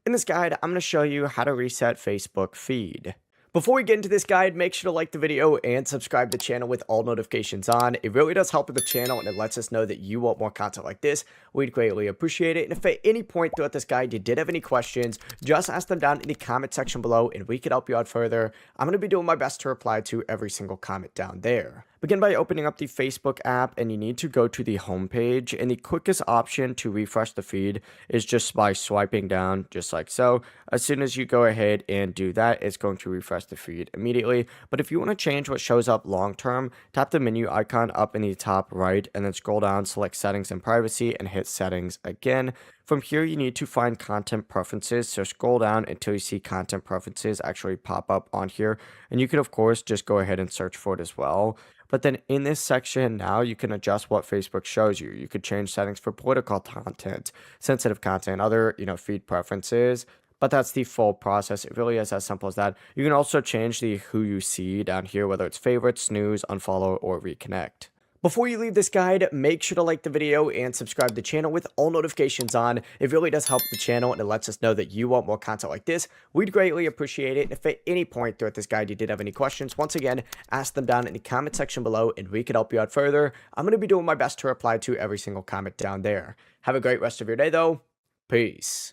In this guide, I'm going to show you how to reset Facebook feed. Before we get into this guide, make sure to like the video and subscribe to the channel with all notifications on. It really does help with the channel and it lets us know that you want more content like this. We'd greatly appreciate it. And if at any point throughout this guide you did have any questions, just ask them down in the comment section below and we could help you out further. I'm going to be doing my best to reply to every single comment down there. Begin by opening up the Facebook app and you need to go to the home page, and the quickest option to refresh the feed is just by swiping down just like so. As soon as you go ahead and do that, it's going to refresh the feed immediately. But if you want to change what shows up long term, tap the menu icon up in the top right and then scroll down, select settings and privacy and hit settings again. From here, you need to find content preferences. So scroll down until you see content preferences actually pop up on here. And you can, of course, just go ahead and search for it as well. But then in this section now, you can adjust what Facebook shows you. You could change settings for political content, sensitive content, other, feed preferences. But that's the full process. It really is as simple as that. You can also change the who you see down here, whether it's favorites, snooze, unfollow, or reconnect. Before you leave this guide, make sure to like the video and subscribe to the channel with all notifications on. It really does help the channel and it lets us know that you want more content like this. We'd greatly appreciate it. And if at any point throughout this guide you did have any questions, once again, ask them down in the comment section below and we could help you out further. I'm going to be doing my best to reply to every single comment down there. Have a great rest of your day though. Peace.